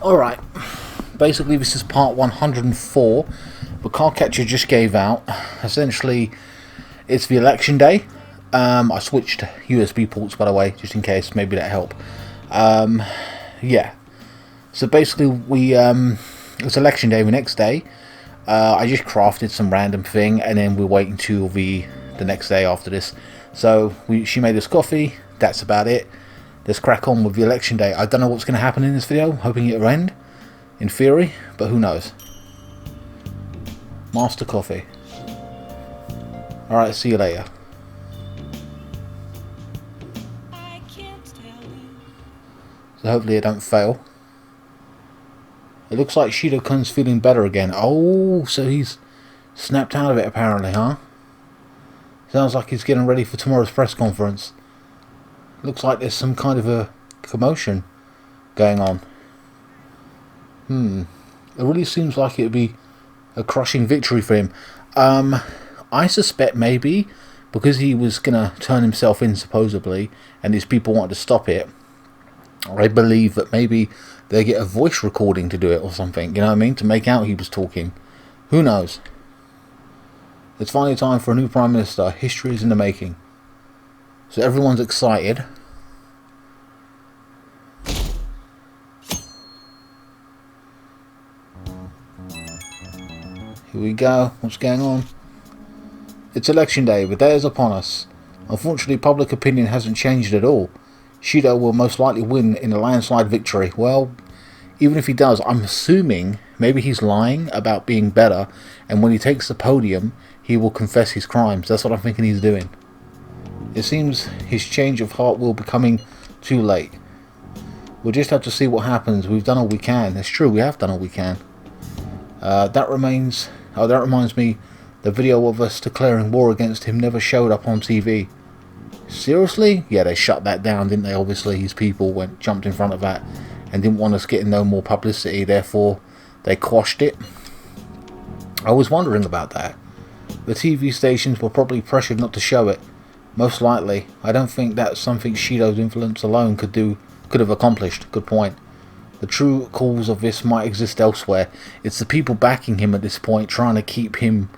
Alright, basically this is part 104. The card catcher just gave out. Essentially, it's the election day. I switched USB ports, by the way, just in case, maybe that help. Yeah. So basically, it's election day the next day. I just crafted some random thing, and then we're waiting till the next day after this. So she made us coffee. That's about it. Let's crack on with the election day. I don't know what's going to happen in this video. I'm hoping it'll end, in theory, but who knows. Master coffee. Alright, see you later. So hopefully it don't fail. It looks like Shido-kun's feeling better again. Oh, so he's snapped out of it apparently, huh? Sounds like he's getting ready for tomorrow's press conference. Looks like there's some kind of a commotion going on. It really seems like it would be a crushing victory for him. I suspect maybe because he was going to turn himself in supposedly and these people wanted to stop it. I believe that maybe they get a voice recording to do it or something, you know what I mean? To make out he was talking. Who knows? It's finally time for a new Prime Minister. History is in the making. So everyone's excited. Here we go. What's going on? It's election day. The day is upon us. Unfortunately, public opinion hasn't changed at all. Shido will most likely win in a landslide victory. Well, even if he does, I'm assuming maybe he's lying about being better, and when he takes the podium, he will confess his crimes. That's what I'm thinking he's doing. It seems his change of heart will be coming too late. We'll just have to see what happens. We've done all we can. It's true, we have done all we can. That reminds me, the video of us declaring war against him never showed up on TV. Seriously? Yeah, they shut that down, didn't they? Obviously, his people jumped in front of that and didn't want us getting no more publicity. Therefore, they quashed it. I was wondering about that. The TV stations were probably pressured not to show it. Most likely. I don't think that's something Shido's influence alone could have accomplished. Good point. The true cause of this might exist elsewhere. It's the people backing him at this point, trying to keep him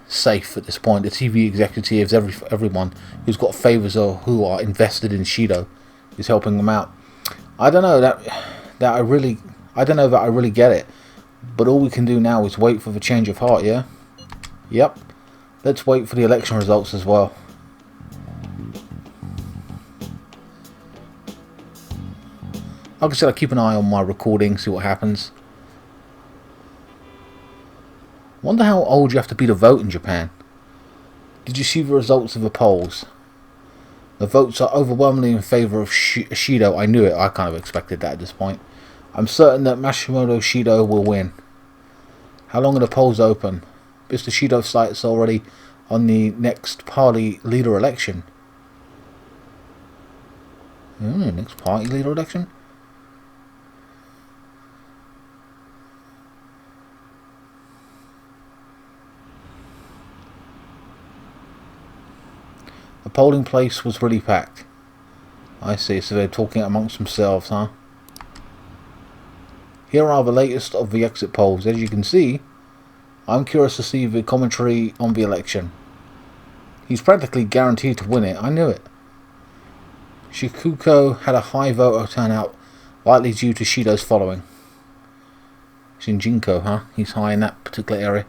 safe at this point. The TV executives, everyone who's got favours or who are invested in Shido is helping them out. I don't know that I really get it. But all we can do now is wait for the change of heart, yeah? Yep. Let's wait for the election results as well. Like I said, I keep an eye on my recording, see what happens. Wonder how old you have to be to vote in Japan. Did you see the results of the polls? The votes are overwhelmingly in favour of Shido. I knew it. I kind of expected that at this point. I'm certain that Masahiro Shido will win. How long are the polls open? Mr. Shido's sights already on the next party leader election. Next party leader election? The polling place was really packed. I see, so they're talking amongst themselves, huh? Here are the latest of the exit polls. As you can see, I'm curious to see the commentary on the election. He's practically guaranteed to win it. I knew it. Shikuko had a high voter turnout, likely due to Shido's following. Shinjinko, huh? He's high in that particular area.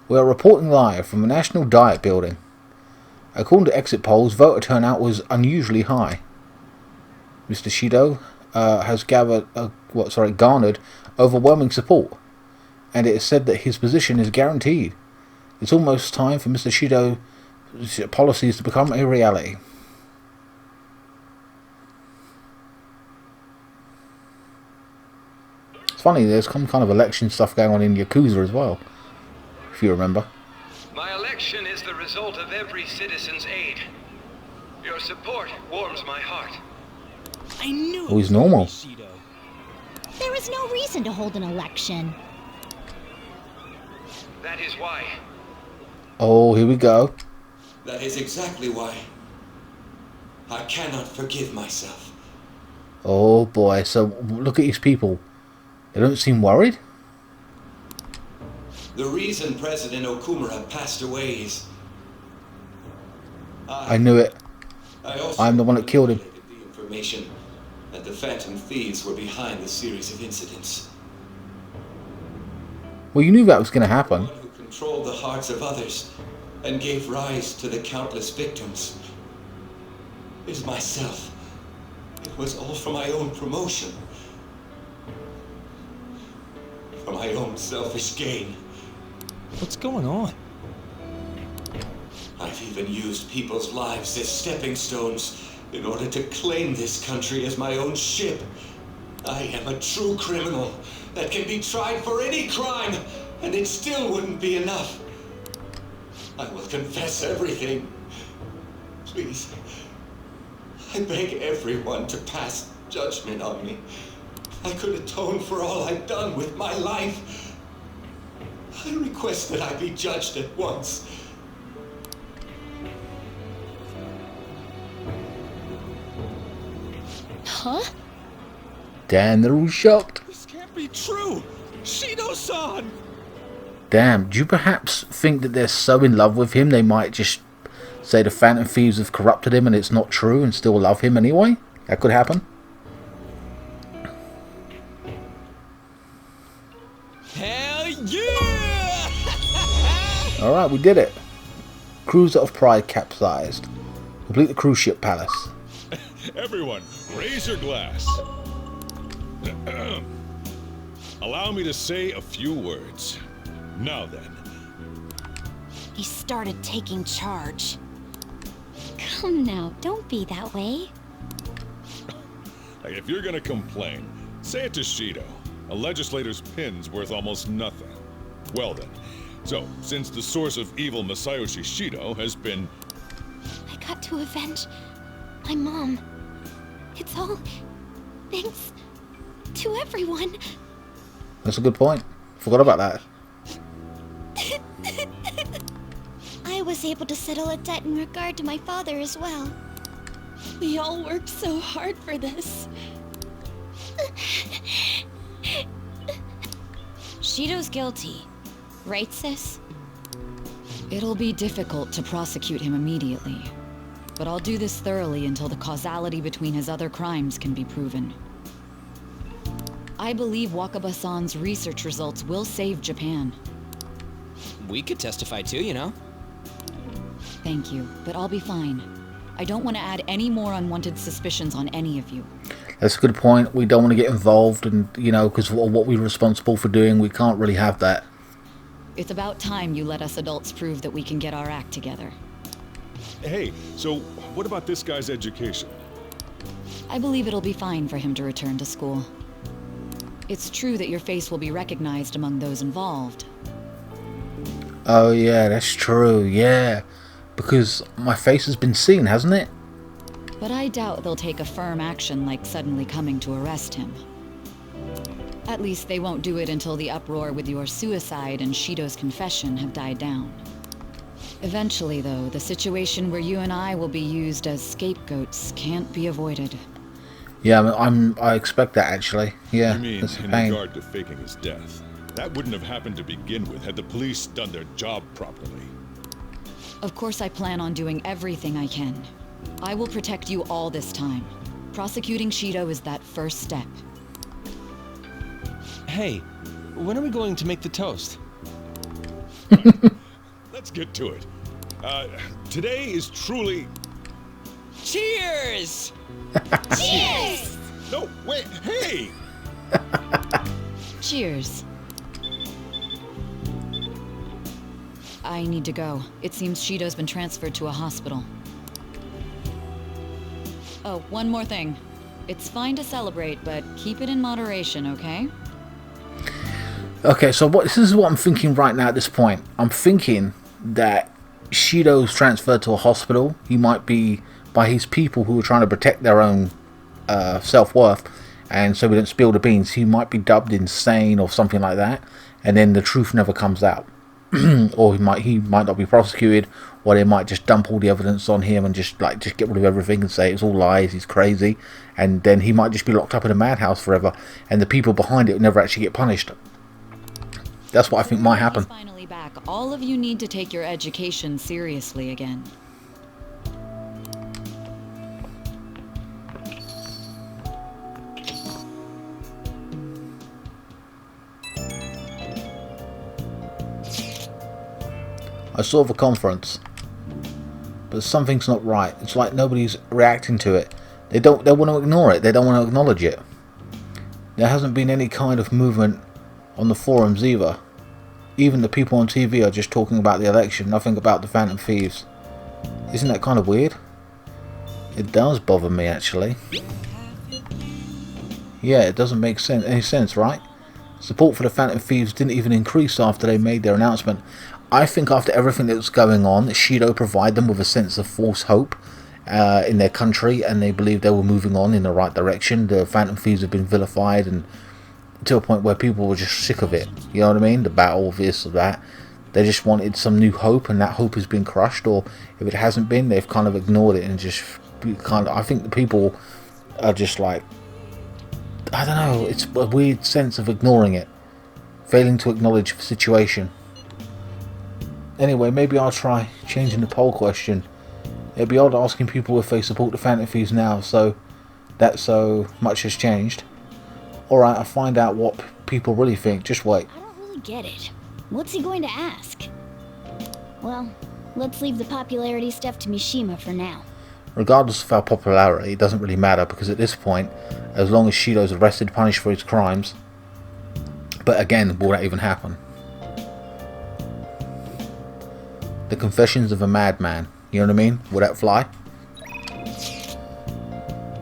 We are reporting live from the National Diet Building. According to exit polls, voter turnout was unusually high. Mr. Shido has garnered overwhelming support, and it is said that his position is guaranteed. It's almost time for Mr. Shido's policies to become a reality. It's funny, there's some kind of election stuff going on in Yakuza as well, if you remember. My election is the result of every citizen's aid. Your support warms my heart. I knew he's normal. There is no reason to hold an election. That is why. Oh, here we go. That is exactly why. I cannot forgive myself. Oh boy, so look at these people. They don't seem worried? The reason President Okumura passed away is... I knew it. I'm the one that killed him. The information that the Phantom Thieves were behind the series of incidents. Well, you knew that was going to happen. One who controlled the hearts of others and gave rise to the countless victims is myself. It was all for my own promotion. For my own selfish gain. What's going on? I've even used people's lives as stepping stones in order to claim this country as my own ship. I am a true criminal that can be tried for any crime, and it still wouldn't be enough. I will confess everything. Please, I beg everyone to pass judgment on me. I could atone for all I've done with my life. I request that I be judged at once. Huh? Damn, they're all shocked. This can't be true! Shido-san! Damn, do you perhaps think that they're so in love with him they might just say the Phantom Thieves have corrupted him and it's not true and still love him anyway? That could happen. Hell yeah! Alright, we did it. Cruiser of Pride capsized. Complete the cruise ship palace. Everyone, raise your glass. Allow me to say a few words. Now then. He started taking charge. Come now, don't be that way. If you're gonna complain, say it to Shido. A legislator's pin's worth almost nothing. Well then, so, since the source of evil Masayoshi Shido has been... I got to avenge my mom. It's all thanks to everyone. That's a good point. Forgot about that. I was able to settle a debt in regard to my father as well. We all worked so hard for this. Shido's guilty, right, sis? It'll be difficult to prosecute him immediately, but I'll do this thoroughly until the causality between his other crimes can be proven. I believe Wakaba-san's research results will save Japan. We could testify too, you know? Thank you, but I'll be fine. I don't want to add any more unwanted suspicions on any of you. That's a good point. We don't want to get involved and, you know, because of what we're responsible for doing, we can't really have that. It's about time you let us adults prove that we can get our act together. Hey, so what about this guy's education? I believe it'll be fine for him to return to school. It's true that your face will be recognized among those involved. Oh yeah, that's true, yeah. Because my face has been seen, hasn't it? But I doubt they'll take a firm action like suddenly coming to arrest him. At least they won't do it until the uproar with your suicide and Shido's confession have died down. Eventually, though, the situation where you and I will be used as scapegoats can't be avoided. Yeah, I expect that actually. Yeah, You mean that's a in pain. regard to faking his death? That wouldn't have happened to begin with had the police done their job properly. Of course I plan on doing everything I can. I will protect you all this time. Prosecuting Shido is that first step. Hey, when are we going to make the toast? Let's get to it. Today is truly... Cheers! Cheers! No, wait, hey! Cheers. I need to go. It seems Shido's been transferred to a hospital. Oh, one more thing. It's fine to celebrate, but keep it in moderation, okay? Okay, so this is what I'm thinking right now at this point. I'm thinking that Shido's transferred to a hospital. He might be by his people who are trying to protect their own self-worth, and so we don't spill the beans. He might be dubbed insane or something like that, and then the truth never comes out. Or he might not be prosecuted, or they might just dump all the evidence on him and just get rid of everything and say it's all lies, he's crazy, and then he might just be locked up in a madhouse forever, and the people behind it will never actually get punished. That's what I think might happen. Finally back. All of you need to take your education seriously again. I saw the conference, but something's not right. It's like nobody's reacting to it. They want to ignore it. They don't want to acknowledge it. There hasn't been any kind of movement on the forums either. Even the people on TV are just talking about the election, nothing about the Phantom Thieves. Isn't that kind of weird? It does bother me, actually. Yeah, it doesn't make any sense, right? Support for the Phantom Thieves didn't even increase after they made their announcement. I think after everything that was going on, Shido provided them with a sense of false hope in their country, and they believed they were moving on in the right direction. The Phantom Thieves have been vilified, and to a point where people were just sick of it. You know what I mean? The battle of this or that. They just wanted some new hope, and that hope has been crushed. Or if it hasn't been, they've kind of ignored it and just kind of. I think the people are just like, I don't know. It's a weird sense of ignoring it, failing to acknowledge the situation. Anyway, maybe I'll try changing the poll question. It'd be odd asking people if they support the Phantom Thieves now, so that so much has changed. Alright, I'll find out what people really think. Just wait. I don't really get it. What's he going to ask? Well, let's leave the popularity stuff to Mishima for now. Regardless of our popularity, it doesn't really matter, because at this point, as long as Shido's arrested, punished for his crimes. But again, will that even happen? The Confessions of a Madman. You know what I mean? Will that fly?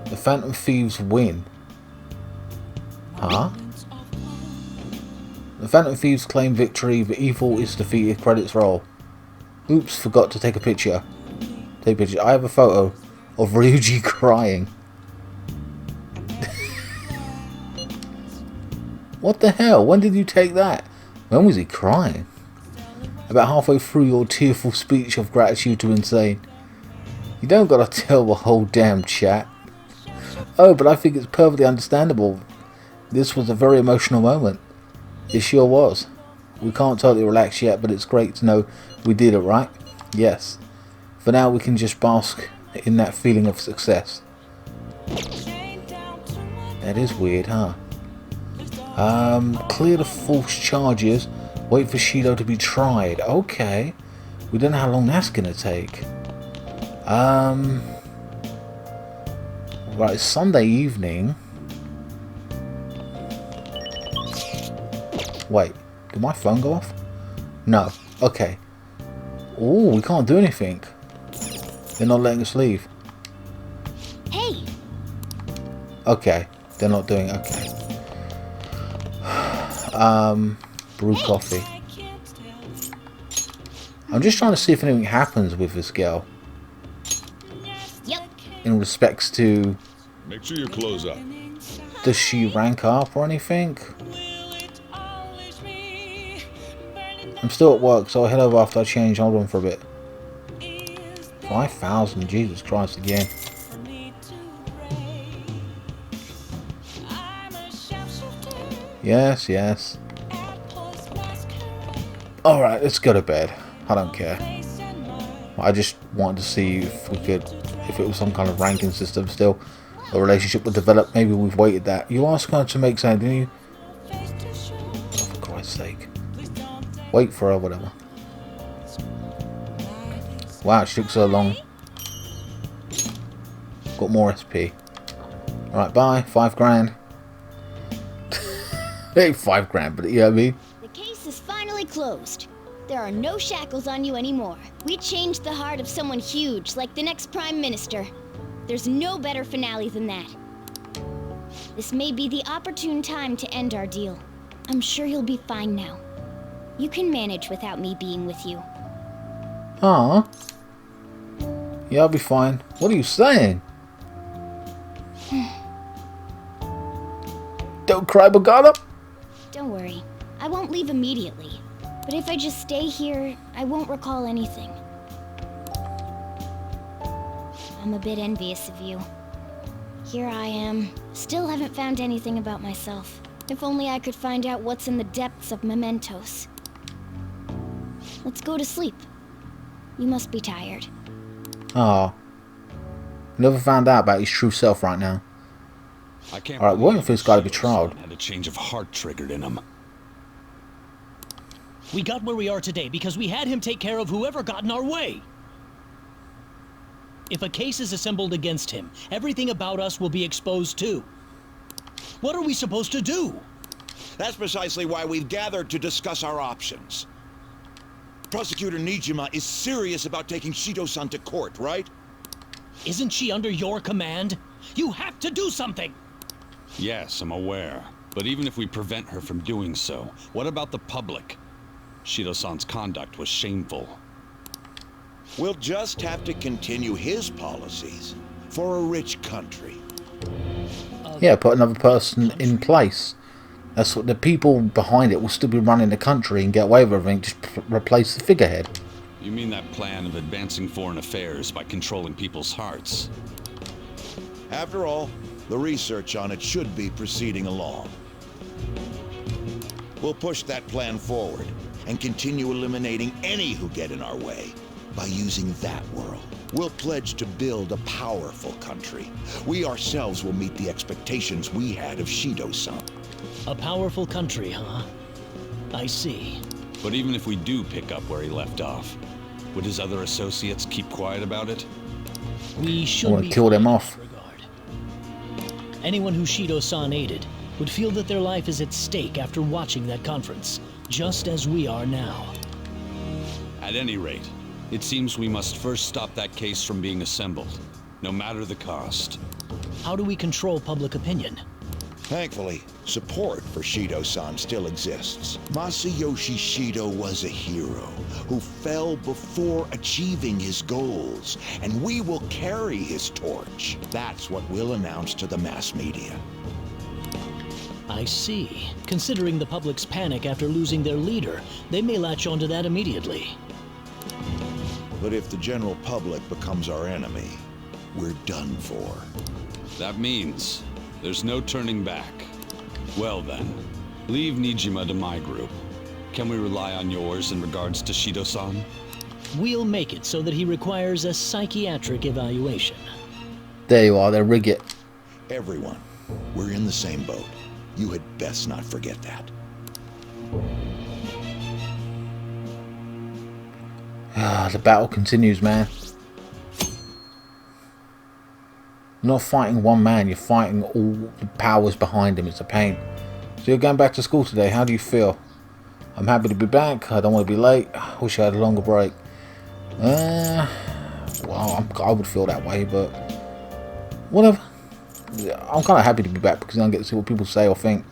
The Phantom Thieves win. Huh? The Phantom Thieves claim victory. The evil is defeated. Credits roll. Oops, forgot to take a picture. Take a picture. I have a photo of Ryuji crying. What the hell? When did you take that? When was he crying? About halfway through your tearful speech of gratitude to Insane. You don't gotta tell the whole damn chat. Oh, but I think it's perfectly understandable. This was a very emotional moment. It sure was. We can't totally relax yet, but it's great to know we did it, right? Yes. For now, we can just bask in that feeling of success. That is weird, huh? Clear the false charges. Wait for Shido to be tried. Okay. We don't know how long that's gonna take. Right, it's Sunday evening. Wait, did my phone go off? No. Okay. Oh, we can't do anything. They're not letting us leave. Hey! Okay, they're not doing it. Okay. Brew coffee. I'm just trying to see if anything happens with this girl. Yep. In respects to... Make sure you close up. Does she rank up or anything? I'm still at work, so I'll head over after I change. Hold on for a bit. 5,000, Jesus Christ again. Yes, yes. Alright, let's go to bed. I don't care. I just wanted to see if we could, if it was some kind of ranking system still. A relationship would develop. Maybe we've waited that. You asked her to make something, didn't you? Oh, for Christ's sake. Wait for her, whatever. Wow, she took so long. Got more SP. Alright, bye. 5 grand. Hey, 5 grand, but you know what I mean? The case is finally closed. There are no shackles on you anymore. We changed the heart of someone huge, like the next Prime Minister. There's no better finale than that. This may be the opportune time to end our deal. I'm sure you'll be fine now. You can manage without me being with you. Aww. Yeah, I'll be fine. What are you saying? Don't cry, Bogata. Don't worry. I won't leave immediately. But if I just stay here, I won't recall anything. I'm a bit envious of you. Here I am, still haven't found anything about myself. If only I could find out what's in the depths of mementos. Let's go to sleep. You must be tired. Ah. Never found out about his true self right now. Alright, we're waiting for this guy to be trialed. Had a change of heart triggered in him. We got where we are today because we had him take care of whoever got in our way. If a case is assembled against him, everything about us will be exposed too. What are we supposed to do? That's precisely why we've gathered to discuss our options. Prosecutor Nijima is serious about taking Shido-san to court, right? Isn't she under your command? You have to do something! Yes, I'm aware. But even if we prevent her from doing so, what about the public? Shido-san's conduct was shameful. We'll just have to continue his policies for a rich country. Yeah, put another person in place. That's what the people behind it will still be running the country and get away with everything. Just replace the figurehead. You mean that plan of advancing foreign affairs by controlling people's hearts? After all, the research on it should be proceeding along. We'll push that plan forward and continue eliminating any who get in our way by using that world. We'll pledge to build a powerful country. We ourselves will meet the expectations we had of Shido-san. A powerful country, huh? I see. But even if we do pick up where he left off, would his other associates keep quiet about it? We should want to kill them off. Anyone who Shido-san aided would feel that their life is at stake after watching that conference, just as we are now. At any rate, it seems we must first stop that case from being assembled, no matter the cost. How do we control public opinion? Thankfully, support for Shido-san still exists. Masayoshi Shido was a hero who fell before achieving his goals, and we will carry his torch. That's what we'll announce to the mass media. I see. Considering the public's panic after losing their leader, they may latch onto that immediately. But if the general public becomes our enemy, we're done for. That means there's no turning back. Well then, leave Nijima to my group. Can we rely on yours in regards to Shido-san? We'll make it so that he requires a psychiatric evaluation. There you are, they rig it. Everyone, we're in the same boat. You had best not forget that. The battle continues, man. You're not fighting one man, you're fighting all the powers behind him. It's a pain. So you're going back to school today. How do you feel? I'm happy to be back. I don't want to be late. I wish I had a longer break. Well, I would feel that way, but whatever. I'm kind of happy to be back because I get to see what people say or think.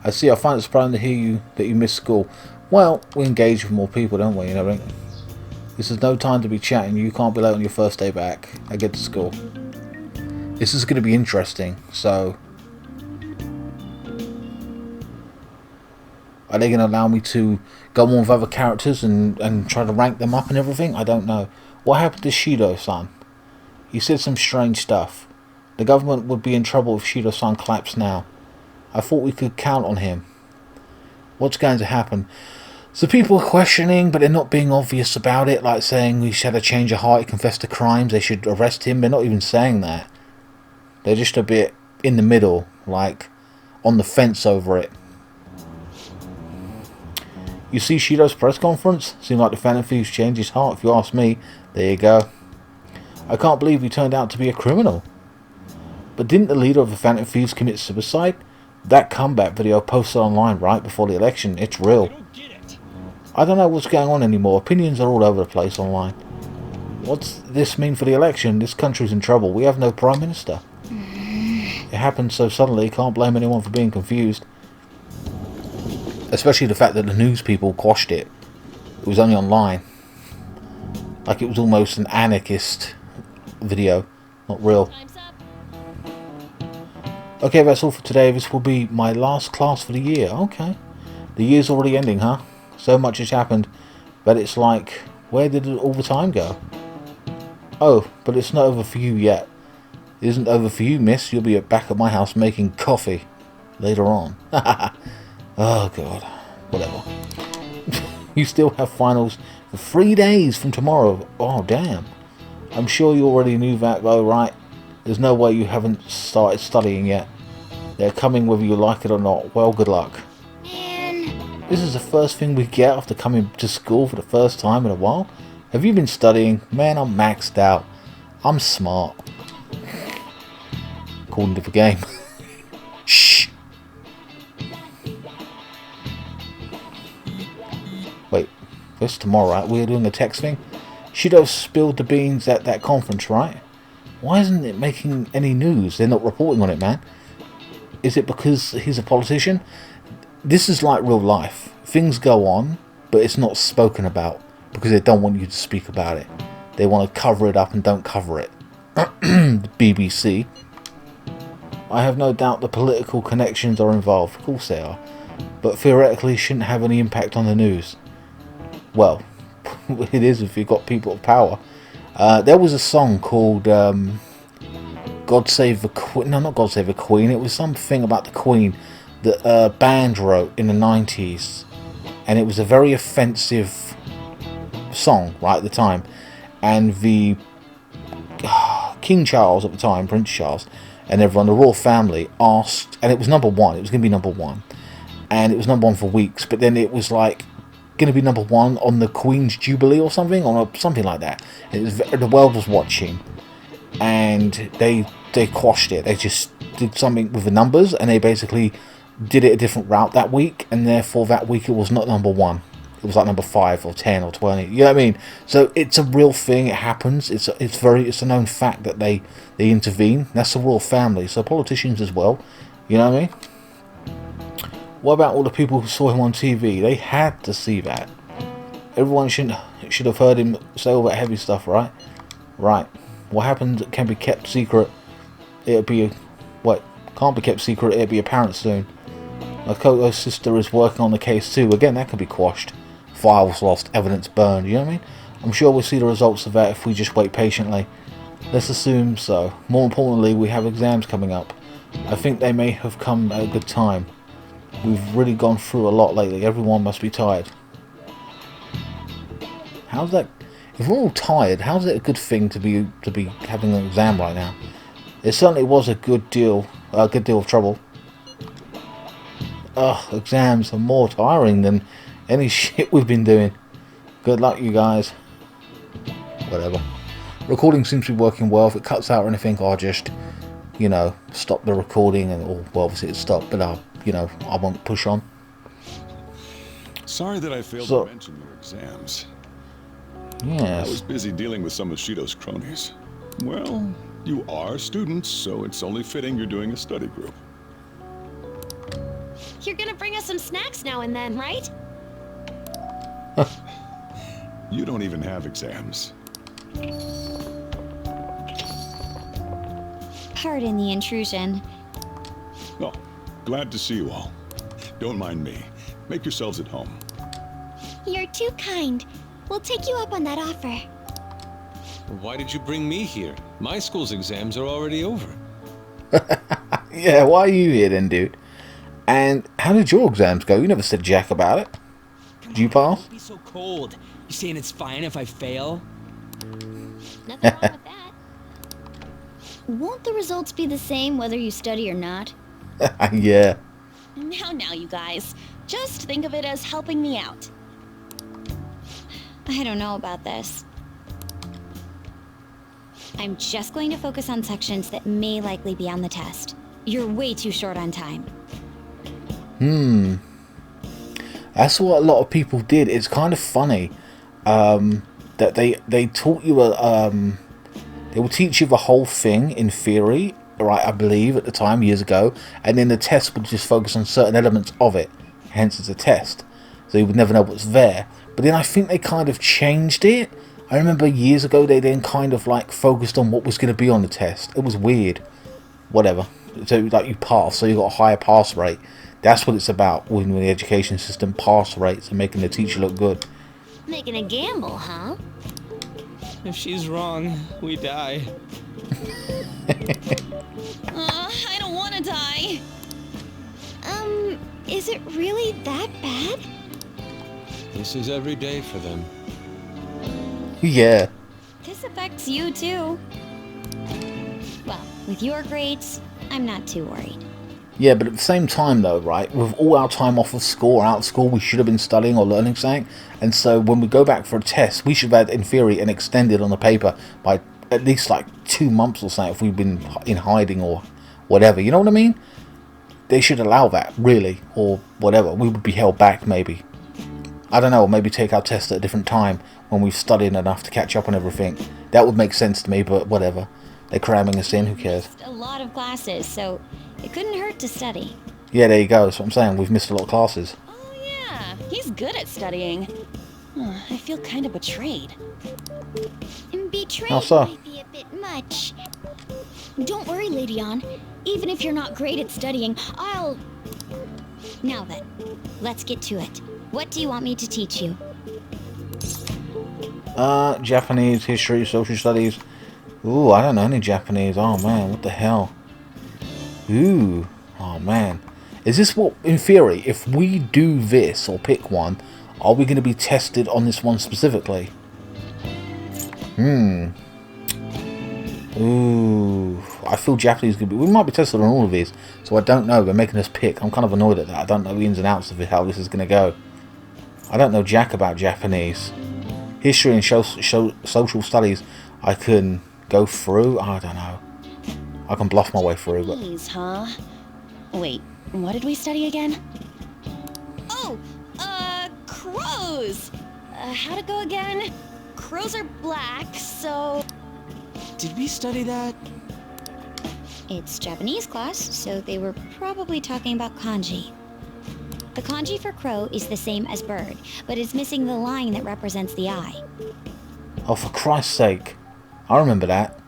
I find it surprising to hear that you missed school. Well, we engage with more people, don't we? You know, this is no time to be chatting. You can't be late on your first day back. I get to school. This is going to be interesting. So, are they going to allow me to go on with other characters and try to rank them up and everything? I don't know. What happened to Shido-san? He said some strange stuff. The government would be in trouble if Shido-san collapsed now. I thought we could count on him. What's going to happen? So people are questioning, but they're not being obvious about it, like saying he had a change of heart, he confessed to crimes, they should arrest him. They're not even saying that. They're just a bit in the middle, like on the fence over it. You see Shido's press conference? Seemed like the Phantom Thieves changed his heart, if you ask me. There you go. I can't believe he turned out to be a criminal. But didn't the leader of the Phantom Thieves commit suicide? That comeback video posted online right before the election, it's real. I don't know what's going on anymore. Opinions are all over the place online. What's this mean for the election? This country's in trouble. We have no prime minister. It happened so suddenly, can't blame anyone for being confused. Especially the fact that the news people quashed it. It was only online. Like it was almost an anarchist video, not real. Okay, that's all for today. This will be my last class for the year. Okay. The year's already ending, huh? So much has happened. But it's like, where did all the time go? Oh, but it's not over for you yet. It isn't over for you, miss. You'll be back at my house making coffee later on. Oh, God. Whatever. You still have finals for 3 days from tomorrow. Oh, damn. I'm sure you already knew that, though, right? There's no way you haven't started studying yet. They're coming whether you like it or not. Well, good luck. Man. This is the first thing we get after coming to school for the first time in a while. Have you been studying? Man, I'm maxed out. I'm smart. According to the game. Shh. Wait, this tomorrow, right? We're doing a text thing? Shido spilled the beans at that conference, right? Why isn't it making any news? They're not reporting on it, man. Is it because he's a politician? This is like real life. Things go on, but it's not spoken about because they don't want you to speak about it. They want to cover it up and don't cover it. The BBC. I have no doubt the political connections are involved. Of course they are. But theoretically shouldn't have any impact on the news. Well, it is if you've got people of power. There was a song called God Save the Queen. No, not God Save the Queen. It was something about the Queen that a band wrote in the 90s. And it was a very offensive song right at the time. And the King Charles at the time, Prince Charles, and everyone, the royal family, asked, and it was number one. It was going to be number one. And it was number one for weeks. But then it was like going to be number one on the Queen's Jubilee or something, or something like that. It was, the world was watching, and they quashed it. They just did something with the numbers, and they basically did it a different route that week, and therefore that week it was not number one. It was like number 5 or 10 or 20. You know what I mean? So it's a real thing. It happens. It's a known fact that they intervene. That's the royal family. So politicians as well. You know what I mean? What about all the people who saw him on TV? They had to see that. Everyone should have heard him say all that heavy stuff, right? Right. What happens can be kept secret. It'll be can't be kept secret. It'll be apparent soon. Makoto's sister is working on the case too. Again, that could be quashed. Files lost, evidence burned. You know what I mean? I'm sure we'll see the results of that if we just wait patiently. Let's assume so. More importantly, we have exams coming up. I think they may have come at a good time. We've really gone through a lot lately. Everyone must be tired. How's that? If we're all tired, how's it a good thing to be having an exam right now? It certainly was a good deal of trouble. Ugh, exams are more tiring than any shit we've been doing. Good luck, you guys. Whatever. Recording seems to be working well. If it cuts out or anything, I'll just, stop the recording and, obviously it's stopped, but I won't push on. Sorry that I failed to mention your exams. Yes. I was busy dealing with some of Shido's cronies. Well, you are students, so it's only fitting you're doing a study group. You're gonna bring us some snacks now and then, right? You don't even have exams. Pardon the intrusion. Oh, glad to see you all. Don't mind me. Make yourselves at home. You're too kind. We'll take you up on that offer. Why did you bring me here? My school's exams are already over. Yeah, why are you here then, dude? And how did your exams go? You never said jack about it. Did you pass? Don't be so cold. You saying it's fine if I fail? Nothing wrong with that. Won't the results be the same whether you study or not? Yeah. Now, you guys. Just think of it as helping me out. I don't know about this. I'm just going to focus on sections that may likely be on the test. You're way too short on time. That's what a lot of people did. It's kind of funny that they taught you they will teach you the whole thing in theory, right? I believe at the time years ago, and then the test would just focus on certain elements of it. Hence, it's a test, so you would never know what's there. But then I think they kind of changed it. I remember years ago they then kind of like focused on what was going to be on the test. It was weird. Whatever. So like you pass, so you got a higher pass rate. That's what it's about with the education system, pass rates and making the teacher look good. Making a gamble, huh? If she's wrong, we die. I don't want to die. Is it really that bad? This is every day for them. Yeah. This affects you too. Well, with your grades, I'm not too worried. Yeah, but at the same time though, right, with all our time off of school or out of school, we should have been studying or learning something. And so when we go back for a test, we should have had, in theory, an extended on the paper by at least like 2 months or something if we've been in hiding or whatever. You know what I mean? They should allow that, really, or whatever. We would be held back, maybe. I don't know, maybe take our test at a different time when we've studied enough to catch up on everything. That would make sense to me, but whatever. They're cramming us in, who cares? A lot of classes, so it couldn't hurt to study. Yeah, there you go. That's what I'm saying. We've missed a lot of classes. Oh yeah, he's good at studying. I feel kind of betrayed. And betrayed How so? might be a bit much. Don't worry, Lady Ann. Even if you're not great at studying, I'll... Now then, let's get to it. What do you want me to teach you? Japanese, history, social studies. Ooh, I don't know any Japanese. Oh man, what the hell? Ooh, oh man. Is this what, in theory, if we do this or pick one, are we going to be tested on this one specifically? Ooh, I feel Japanese could be. We might be tested on all of these, so I don't know. They're making us pick. I'm kind of annoyed at that. I don't know the ins and outs of it, how this is going to go. I don't know jack about Japanese. History and social studies, I can go through. I don't know. I can bluff my way through. But Please, huh? Wait, what did we study again? Oh, crows! How'd it go again? Crows are black, so... Did we study that? It's Japanese class, so they were probably talking about kanji. The kanji for crow is the same as bird, but it's missing the line that represents the eye. oh, for Christ's sake. I remember that.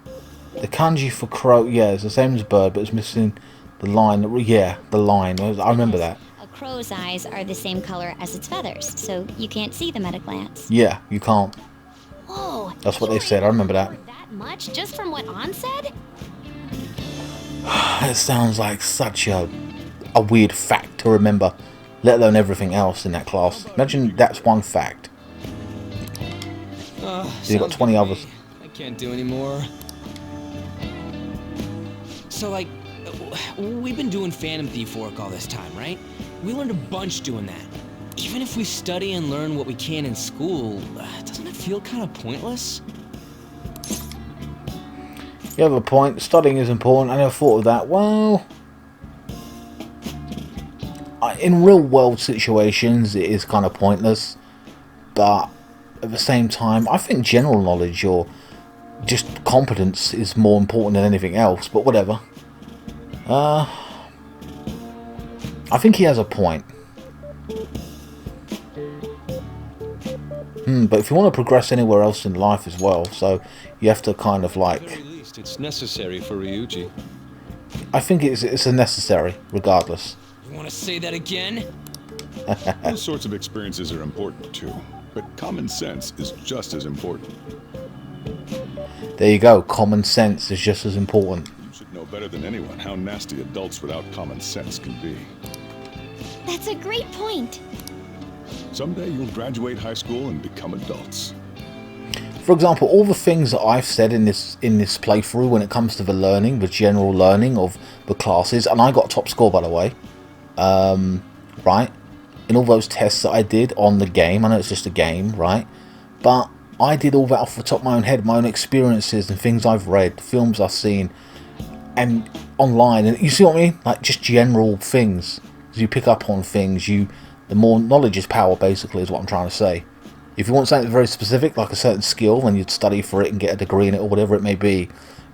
The kanji for crow, yeah, it's the same as bird, but it's missing the line. Yeah, the line. I remember that. A crow's eyes are the same color as its feathers, so you can't see them at a glance. Yeah, you can't. Whoa! That's what they said. I remember that. That much just from what Ann said? It sounds like such a weird fact to remember, let alone everything else in that class. Imagine that's one fact. You've got 20 others. I can't do anymore. So, like, we've been doing Phantom Thief work all this time, right? We learned a bunch doing that. Even if we study and learn what we can in school, doesn't it feel kind of pointless? You have a point. Studying is important. I never thought of that. Well, in real world situations, it is kind of pointless. But at the same time, I think general knowledge or just competence is more important than anything else. But whatever. I think he has a point. But if you want to progress anywhere else in life as well, so you have to kind of like... At the very least, it's necessary for Ryuji. I think it's a necessary, regardless. You want to say that again? Those sorts of experiences are important too, but common sense is just as important. There you go. Common sense is just as important. You should know better than anyone how nasty adults without common sense can be. That's a great point. Someday you'll graduate high school and become adults. For example, all the things that I've said in this playthrough when it comes to the learning, the general learning of the classes, and I got a top score, by the way, right? In all those tests that I did on the game, I know it's just a game, right? But I did all that off the top of my own head, my own experiences and things I've read, films I've seen, and online. And you see what I mean? Like just general things. As you pick up on things, the more knowledge is power, basically, is what I'm trying to say. If you want something very specific, like a certain skill, then you'd study for it and get a degree in it or whatever it may be.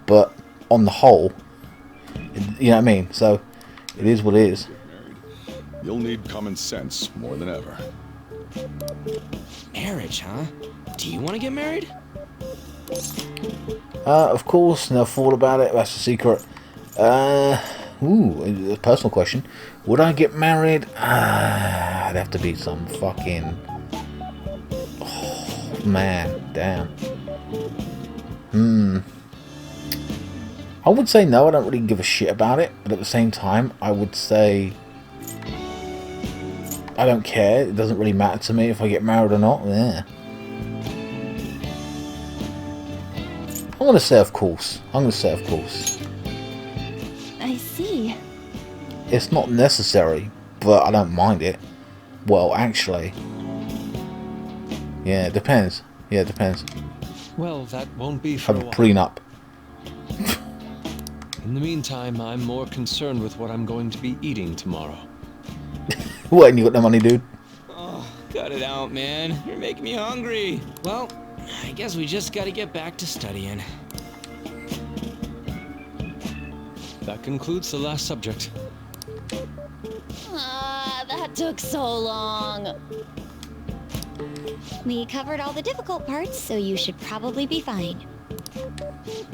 But on the whole, you know what I mean? So it is what it is. You'll need common sense more than ever. Marriage, huh? Do you want to get married? Of course, never thought about it. That's a secret. Ooh, a personal question. Would I get married? It'd have to be some fucking... Oh, man, damn. I would say no, I don't really give a shit about it. But at the same time, I would say I don't care. It doesn't really matter to me if I get married or not. Yeah. I'm going to say of course. I see. It's not necessary, but I don't mind it. Well, actually. Yeah, it depends. Well, that won't be for Have a a while. prenup. In the meantime, I'm more concerned with what I'm going to be eating tomorrow. What, and you got no money, dude? Oh, cut it out, man. You're making me hungry. Well, I guess we just gotta get back to studying. That concludes the last subject. That took so long. We covered all the difficult parts, so you should probably be fine.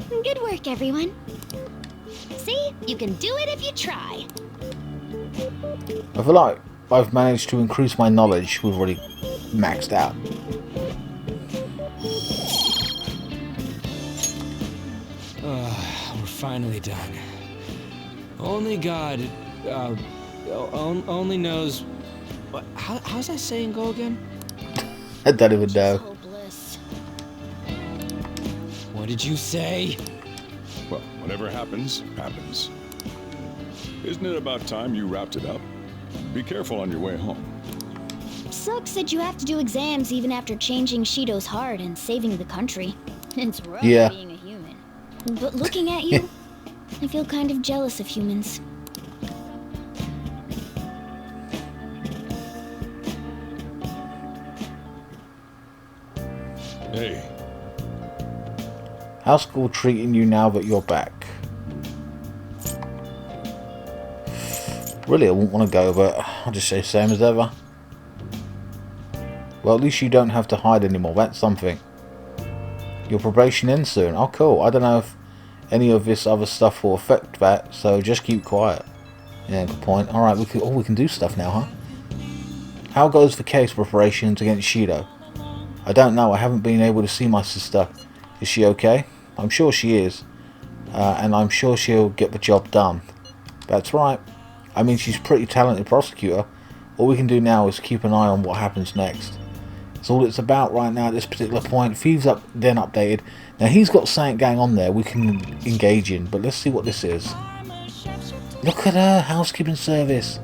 Good work, everyone. See? You can do it if you try. I feel like I've managed to increase my knowledge. We've already maxed out. We're finally done. Only God, only knows. How's that saying go again? I don't even know. Hopeless. What did you say? Well, whatever happens, happens. Isn't it about time you wrapped it up? Be careful on your way home. Sucks that you have to do exams even after changing Shido's heart and saving the country. It's rough Yeah. being a human. But looking at you, I feel kind of jealous of humans. Hey, How's school treating you now that you're back? Really, I wouldn't want to go, but I'll just say same as ever. Well, at least you don't have to hide anymore. That's something. Your probation ends soon. Oh, cool. I don't know if any of this other stuff will affect that, so just keep quiet. Yeah, good point. Alright, we can do stuff now, huh? How goes the case preparations against Shido? I don't know. I haven't been able to see my sister. Is she okay? I'm sure she is. And I'm sure she'll get the job done. That's right. I mean, she's a pretty talented prosecutor. All we can do now is keep an eye on what happens next. That's all it's about right now at this particular point. Thieves up, then updated. Now he's got something going on there we can engage in, but let's see what this is. Look at her housekeeping service.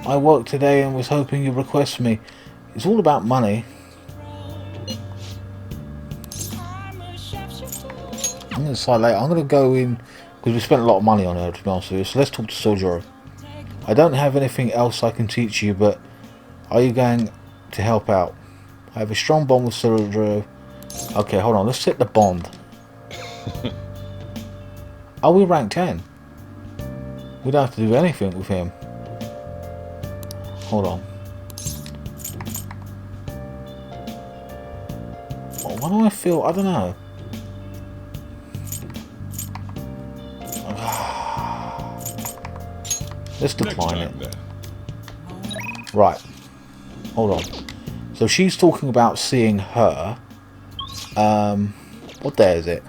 I worked today and was hoping you'd request me. It's all about money. I'm going to decide later. I'm going to go in because we spent a lot of money on her, to be honest with you. So let's talk to Sojiro. I don't have anything else I can teach you, but are you going to help out? I have a strong bond with Sojiro. Okay, hold on. Let's set the bond. Are we rank 10? We don't have to do anything with him. Hold on. Why do I feel... I don't know. Let's decline it. Then. Right. Hold on. So she's talking about seeing her. What day is it?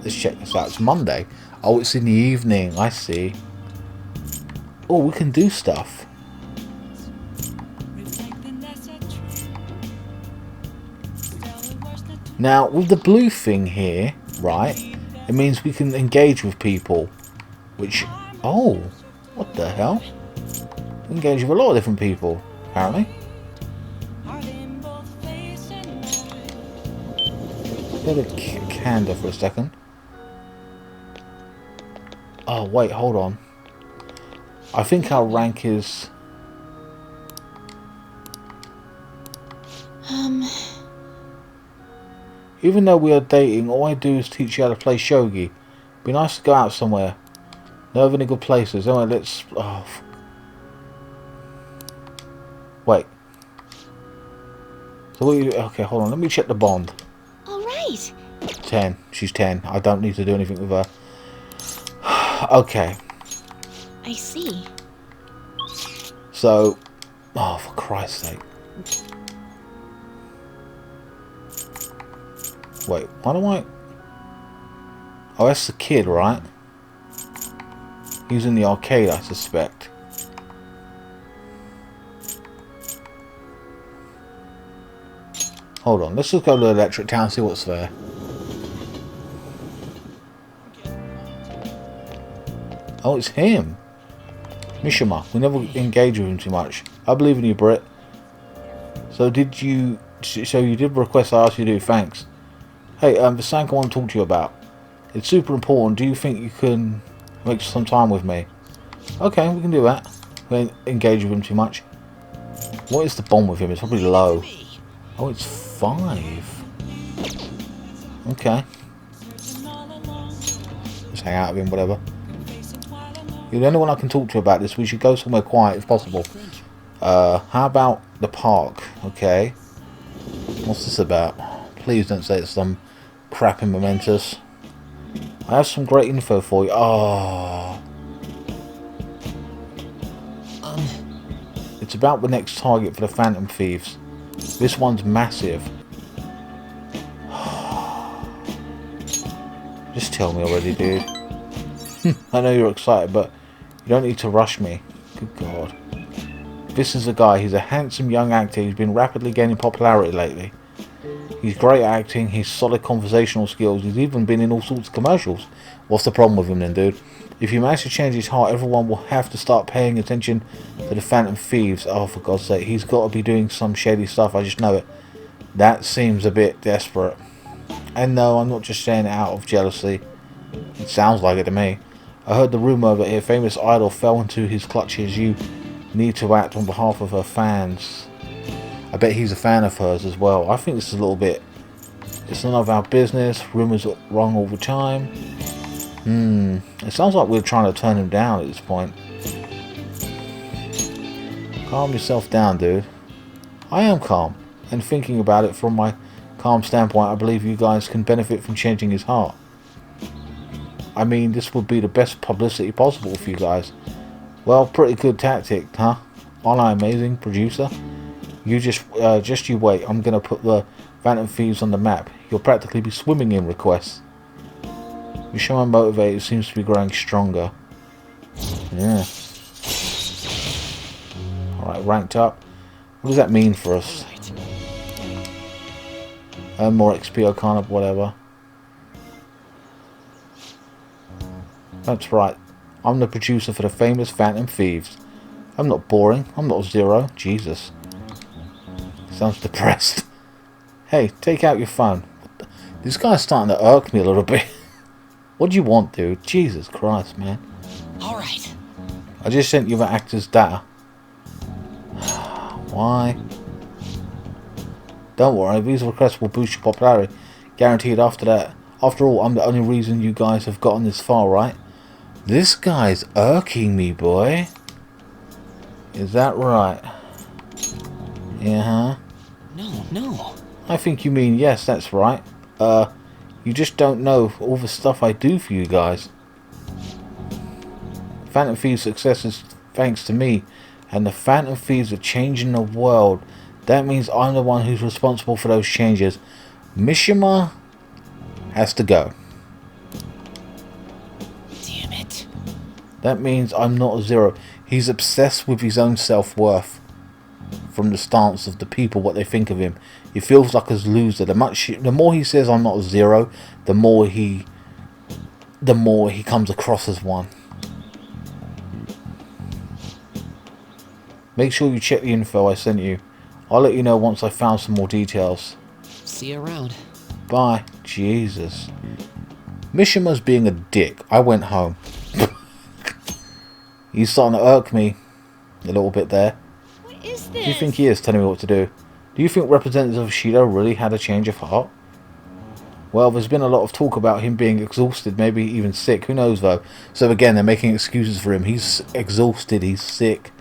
Let's check this out. It's Monday. Oh, it's in the evening. I see. Oh, we can do stuff. Now, with the blue thing here, right, it means we can engage with people. Which, oh, what the hell? Engage with a lot of different people, apparently. Go to Canada for a second. Oh, wait, hold on. I think our rank is... Even though we are dating, all I do is teach you how to play shogi. Be nice to go out somewhere. Know of any good places? Anyway, let's... Oh. Wait. So what you... Okay, hold on. Let me check the bond. All right. 10. She's 10. I don't need to do anything with her. Okay. I see. So... Oh, for Christ's sake. Wait, why do I... Oh, that's the kid, right? He's in the arcade, I suspect. Hold on, let's just go to Electric Town and see what's there. Oh, it's him. Mishima. We never engage with him too much. I believe in you, Brit. So you did request I asked you to do. Thanks. Hey, the Sank I want to talk to you about. It's super important. Do you think you can make some time with me? Okay, we can do that. We don't engage with him too much. What is the bond with him? It's probably low. Oh, it's 5. Okay. Just hang out with him, whatever. You're the only one I can talk to about this. We should go somewhere quiet if possible. How about the park? Okay. What's this about? Please don't say it's some crap and momentous. I have some great info for you. Oh. It's about the next target for the Phantom Thieves. This one's massive. Just tell me already, dude. I know you're excited, but you don't need to rush me. Good God. This is a guy. He's a handsome young actor who's been rapidly gaining popularity lately. He's great at acting. He's solid conversational skills. He's even been in all sorts of commercials. What's the problem with him then, dude? If you manage to change his heart, everyone will have to start paying attention to the Phantom Thieves. Oh, for God's sake. He's got to be doing some shady stuff. I just know it. That seems a bit desperate. And no, I'm not just saying it out of jealousy. It sounds like it to me. I heard the rumour that her famous idol fell into his clutches. You need to act on behalf of her fans. I bet he's a fan of hers as well. I think this is a little bit... It's none of our business. Rumours are wrong all the time. It sounds like we're trying to turn him down at this point. Calm yourself down, dude. I am calm. And thinking about it from my calm standpoint, I believe you guys can benefit from changing his heart. I mean, this would be the best publicity possible for you guys. Well, pretty good tactic, huh? Aren't I amazing, producer? You just you wait. I'm gonna put the Phantom Thieves on the map. You'll practically be swimming in requests. Your show I'm motivated seems to be growing stronger. Yeah. Alright, ranked up. What does that mean for us? Earn more XP or kind of whatever. That's right. I'm the producer for the famous Phantom Thieves. I'm not boring. I'm not Zero. Jesus. Sounds depressed. Hey, take out your phone. This guy's starting to irk me a little bit. What do you want, dude? Jesus Christ, man. Alright. I just sent you the actor's data. Why? Don't worry, these requests will boost your popularity. Guaranteed after that. After all, I'm the only reason you guys have gotten this far, right? This guy's irking me, boy. Is that right? Yeah, huh? No. I think you mean yes, that's right. You just don't know all the stuff I do for you guys. Phantom Thieves' success is thanks to me, and the Phantom Thieves are changing the world. That means I'm the one who's responsible for those changes. Mishima has to go. Damn it. That means I'm not a Zero. He's obsessed with his own self-worth. From the stance of the people, what they think of him. He feels like a loser. The more he says I'm not a Zero, the more he comes across as one. Make sure you check the info I sent you. I'll let you know once I found some more details. See you around. Bye. Jesus. Mishima's being a dick. I went home. He's starting to irk me a little bit there. What is Do this? you think he is telling me what to do? Do you think representatives of Shido really had a change of heart? Well, there's been a lot of talk about him being exhausted, maybe even sick. Who knows, though? So again, they're making excuses for him. He's exhausted. He's sick.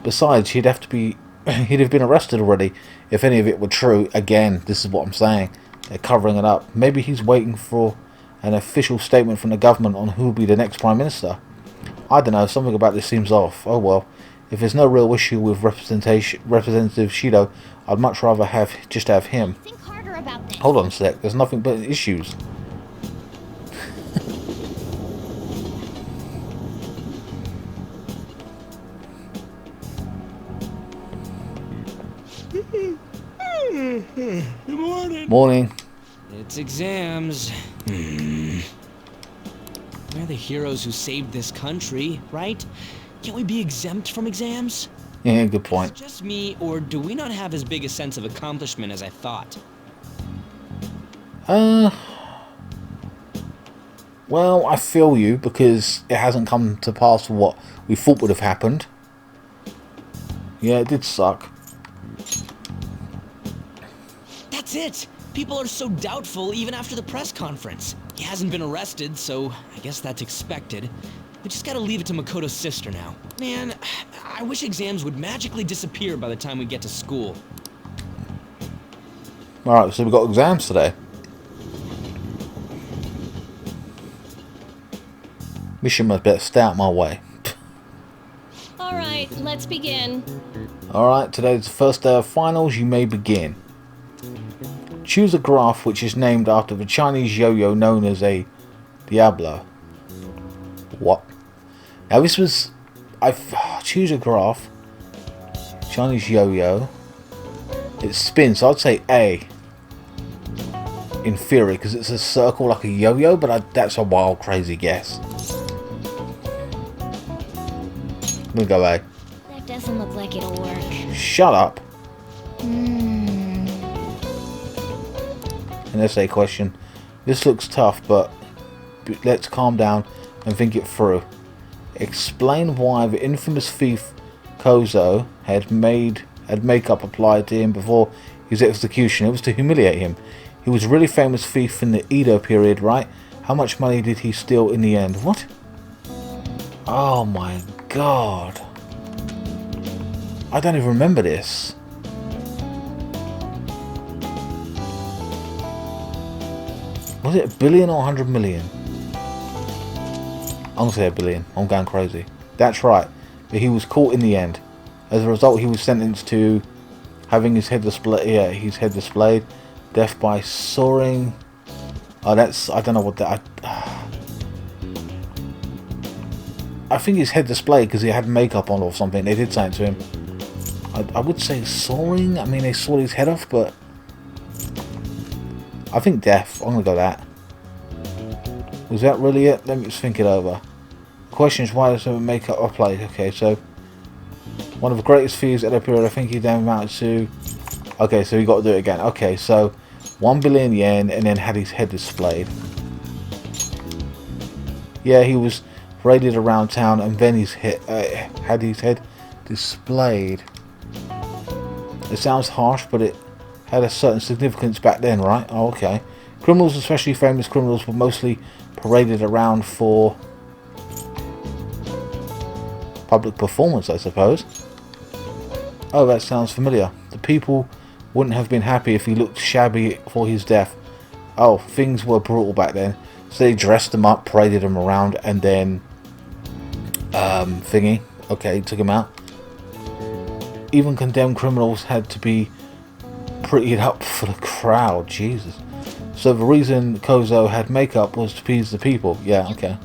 Besides, he'd have been arrested already if any of it were true. Again, this is what I'm saying. They're covering it up. Maybe he's waiting for an official statement from the government on who will be the next Prime Minister. I don't know. Something about this seems off. Oh well. If there's no real issue with Representative Shido, I'd much rather just have him. Think harder sure about this. Hold on a sec. There's nothing but issues. Good morning. Morning. It's exams. We're the heroes who saved this country, right? Can't we be exempt from exams? Yeah, good point. Is it just me, or do we not have as big a sense of accomplishment as I thought? Well, I feel you, because it hasn't come to pass for what we thought would have happened. Yeah, it did suck. That's it! People are so doubtful even after the press conference. He hasn't been arrested, so I guess that's expected. We just gotta leave it to Makoto's sister now. Man, I wish exams would magically disappear by the time we get to school. Alright, so we've got exams today. Mission must better stay out my way. Alright, let's begin. Alright, today's the first day of finals. You may begin. Choose a graph which is named after the Chinese yo-yo known as a Diablo. What? Now this was... choose a graph. Chinese yo-yo. It spins, so I'd say A. In theory, because it's a circle like a yo-yo, but that's a wild, crazy guess. We'll go A. That doesn't look like it'll work. Shut up. An essay question. This looks tough, but let's calm down and think it through. Explain why the infamous thief Kozo had makeup applied to him before his execution. It was to humiliate him. He was a really famous thief in the Edo period, right? How much money did he steal in the end? What? Oh my god. I don't even remember this. Was it a billion or 100 million? I'm going to say a billion. I'm going crazy. That's right. But he was caught in the end. As a result, he was sentenced to having his head displayed. Yeah, his head displayed. Death by soaring. Oh, that's... I don't know what that... I think his head displayed because he had makeup on or something. They did something to him. I would say soaring. I mean, they sawed his head off, but... I think death. I'm going to go that. Was that really it? Let me just think it over. The question is, why does the makeup apply? Okay, so... One of the greatest thieves at the period, I think he then amounted to... Okay, so we got to do it again. Okay, so 1 billion yen and then had his head displayed. Yeah, he was paraded around town and then had his head displayed. It sounds harsh, but it had a certain significance back then, right? Oh, okay. Criminals, especially famous criminals, were mostly paraded around for public performance, I suppose. Oh, that sounds familiar. The people wouldn't have been happy if he looked shabby for his death. Oh, things were brutal back then. So they dressed him up, paraded him around, and then... thingy. Okay, took him out. Even condemned criminals had to be prettied up for the crowd. Jesus. So the reason Kozo had makeup was to appease the people. Yeah, okay.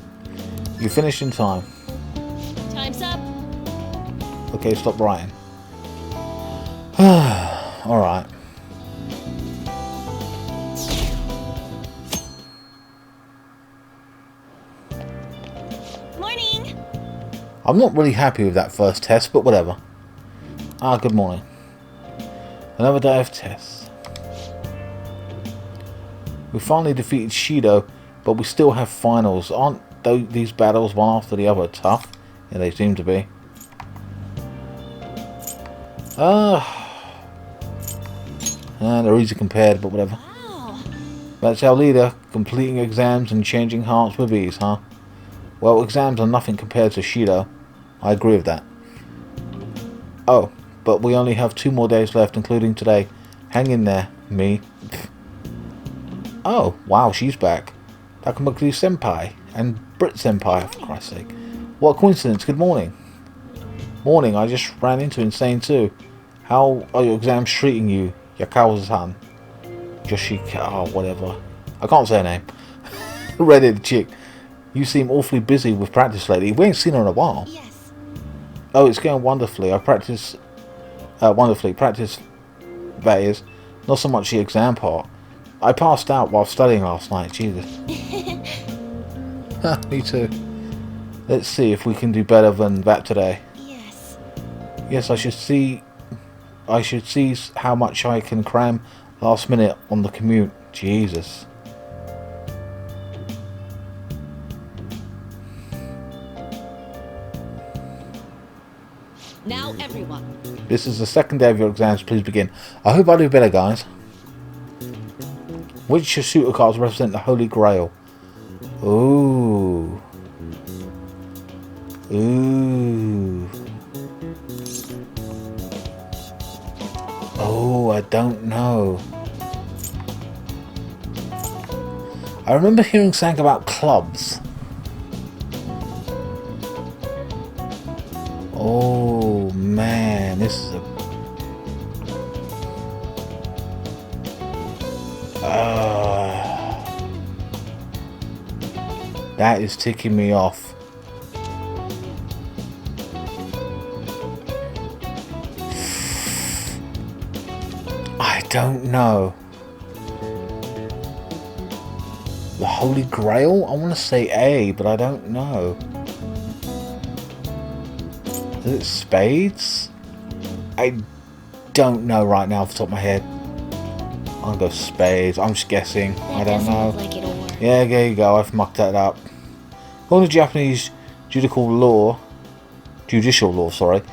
You finished in time. Time's up. Okay, stop writing. Alright. Morning. I'm not really happy with that first test, but whatever. Ah, good morning. Another day of tests. We finally defeated Shido, but we still have finals. Aren't these battles one after the other tough? Yeah, they seem to be. They're easy compared, but whatever. Wow. That's our leader, completing exams and changing hearts with ease, huh? Well, exams are nothing compared to Shido. I agree with that. Oh, but we only have 2 more days left, including today. Hang in there, me. Oh, wow, she's back. Takamakuri Senpai and Brit Senpai, for Christ's sake. What a coincidence. Good morning. Morning, I just ran into Insane too. How are your exams treating you, Yakawa-san? Oh, whatever. I can't say her name. Red-headed chick. You seem awfully busy with practice lately. We ain't seen her in a while. Yes. Oh, it's going wonderfully. I practice... wonderfully. Practice, that is. Not so much the exam part. I passed out while studying last night. Jesus. Me too. Let's see if we can do better than that today. Yes. Yes, I should see how much I can cram last minute on the commute. Jesus. Now, everyone. This is the second day of your exams. Please begin. I hope I do better, guys. Which shooter cards represent the Holy Grail? Ooh. Ooh. Oh, I don't know. I remember hearing something about clubs. Oh man, this is a... that is ticking me off. I don't know. The Holy Grail? I want to say A, but I don't know. Is it spades? I don't know right now off the top of my head. I'll go spades. I'm just guessing. I don't know. Like it'll work. Yeah, there you go. I've mucked that up. According to Japanese judicial law, sorry,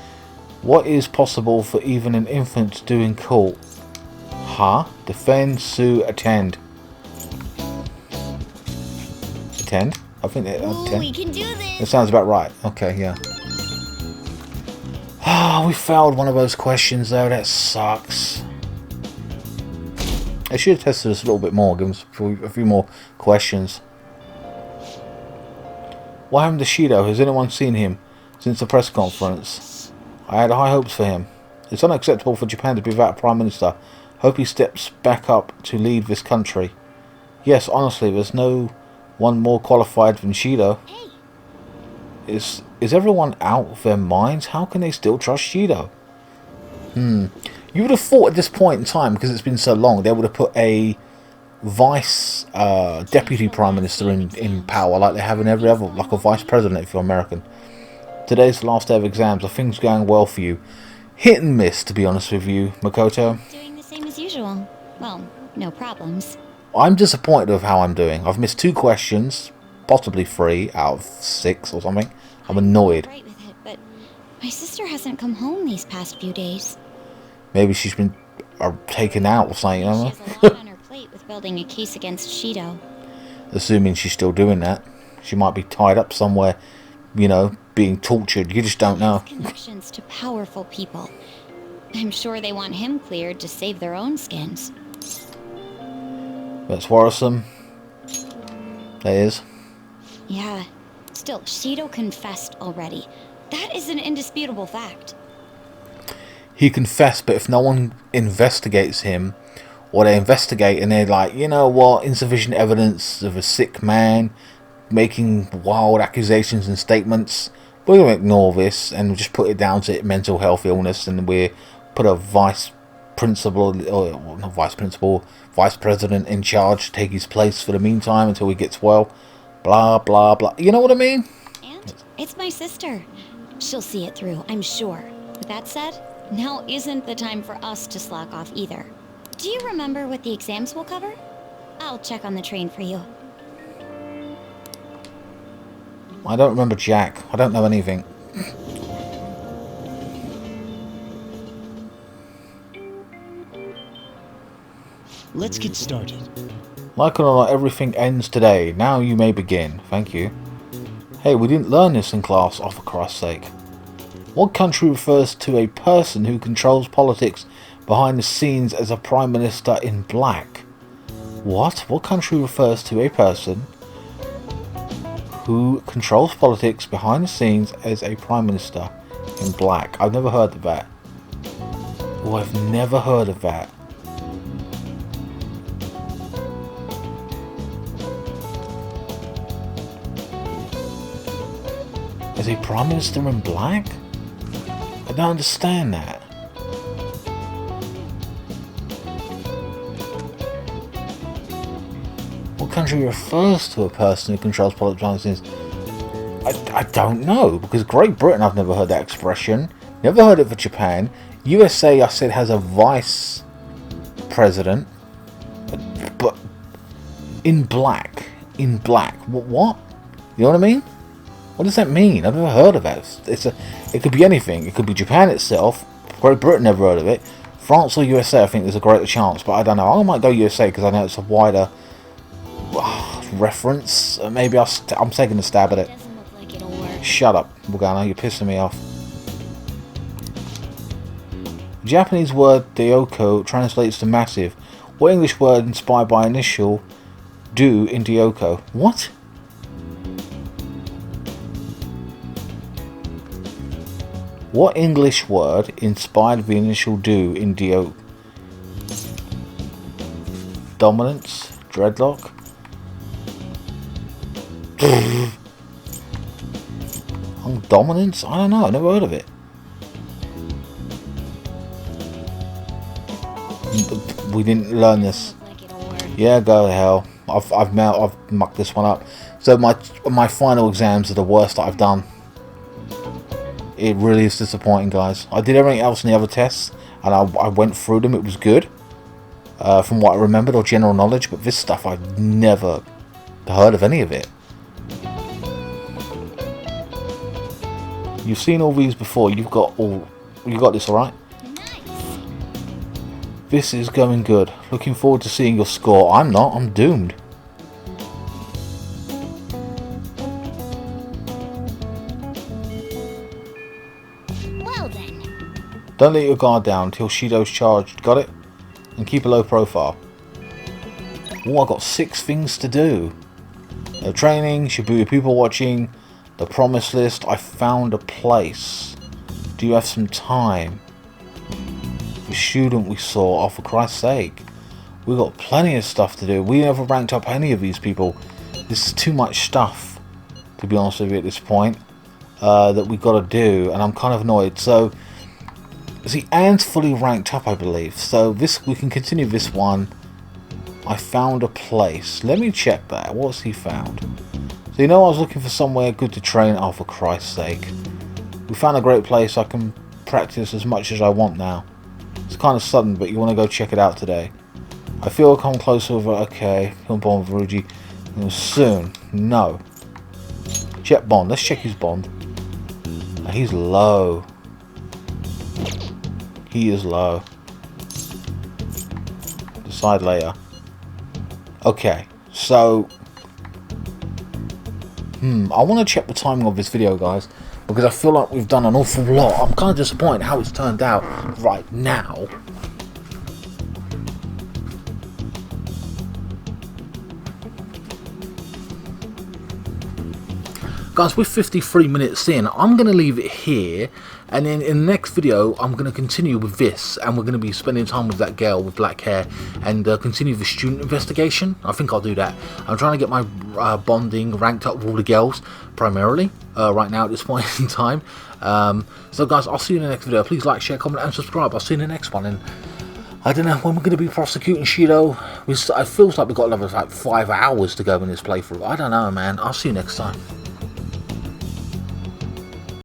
what is possible for even an infant to do in court? Huh? Defend, sue, attend. Attend? I think that attend. We can do this. That sounds about right. Okay, yeah. Ah, we failed one of those questions though. That sucks. They should have tested us a little bit more, give us a few more questions. What happened to Shido? Has anyone seen him since the press conference? I had high hopes for him. It's unacceptable for Japan to be without a Prime Minister. Hope he steps back up to lead this country. Yes, honestly, there's no one more qualified than Shido. Hey. Is everyone out of their minds? How can they still trust Shido? You would have thought at this point in time, because it's been so long, they would have put a vice deputy prime minister in power like they have in every other, like a vice president if you're American. Today's the last day of exams. Are things going well for you? Hit and miss, to be honest with you, Makoto. Doing the same as usual. Well, no problems. I'm disappointed with how I'm doing. I've missed 2 questions, possibly 3 out of 6 or something. I'm annoyed. Right with it, but my sister hasn't come home these past few days. Maybe she's been taken out or something. She has a lot on her plate with building a case against Shido. Assuming she's still doing that. She might be tied up somewhere, you know, being tortured. You just don't know. He has connections to powerful people. I'm sure they want him cleared to save their own skins. That's worrisome. That is. Yeah. Still, Shido confessed already. That is an indisputable fact. He confessed, but if no one investigates him, or they investigate and they're like, you know what, insufficient evidence of a sick man making wild accusations and statements, we're going to ignore this and just put it down to mental health illness, and we put a vice president in charge to take his place for the meantime until he gets well. Blah, blah, blah. You know what I mean? And it's my sister. She'll see it through, I'm sure. With that said, now isn't the time for us to slack off either. Do you remember what the exams will cover? I'll check on the train for you. I don't remember Jack. I don't know anything. Let's get started. Like it or not, everything ends today. Now you may begin. Thank you. Hey, we didn't learn this in class, oh for Christ's sake. What country refers to a person who controls politics behind the scenes as a Prime Minister in black? What? What country refers to a person who controls politics behind the scenes as a Prime Minister in black? I've never heard of that. Oh, I've never heard of that. Is he Prime Minister in black? I don't understand that. What country refers to a person who controls public finances? I don't know, because Great Britain, I've never heard that expression. Never heard it for Japan. USA, I said, has a vice president, but in black. In black. What? You know what I mean? What does that mean? I've never heard of it. It could be anything. It could be Japan itself. Great Britain, never heard of it. France or USA, I think there's a greater chance, but I don't know. I might go USA because I know it's a wider reference. Maybe I'm taking a stab at it. Shut up, Bugano, you're pissing me off. The Japanese word Ryoko translates to massive. What English word inspired by initial do in Ryoko? What? What English word inspired the initial do in Ryoko? Dominance? Dreadlock? Dominance? I don't know, I never heard of it. We didn't learn this. Yeah, go to hell. I've mucked this one up. So my final exams are the worst that I've done. It really is disappointing, guys. I did everything else in the other tests, and I went through them. It was good, from what I remembered, or general knowledge. But this stuff, I've never heard of any of it. You've seen all these before. You got this, all right? This is going good. Looking forward to seeing your score. I'm not. I'm doomed. Well then. Don't let your guard down till Shido's charged. Got it? And keep a low profile. Oh, I've got 6 things to do. No training, Shibuya people watching, the promise list, I found a place. Do you have some time? The student we saw, oh for Christ's sake. We've got plenty of stuff to do. We never ranked up any of these people. This is too much stuff, to be honest with you at this point, that we've got to do, and I'm kind of annoyed. So, see, Anne's fully ranked up, I believe. So we can continue this one. I found a place. Let me check that. What's he found? So you know I was looking for somewhere good to train. Oh, for Christ's sake. We found a great place. I can practice as much as I want now. It's kind of sudden, but you want to go check it out today. I feel I'll come closer with okay. Bond Verugi. Soon. No. Check bond. Let's check his bond. He's low. He is low. Decide later. Okay, so I want to check the timing of this video, guys, because I feel like we've done an awful lot. I'm kind of disappointed how it's turned out right now. Guys, we're 53 minutes in. I'm going to leave it here, and then in the next video I'm going to continue with this, and we're going to be spending time with that girl with black hair and continue the student investigation. I think I'll do that. I'm trying to get my bonding ranked up with all the girls primarily right now at this point in time. So guys, I'll see you in the next video. Please like, share, comment and subscribe. I'll see you in the next one, and I don't know when we're going to be prosecuting Shido. It feels like we've got another like 5 hours to go in this playthrough. I don't know, man. I'll see you next time.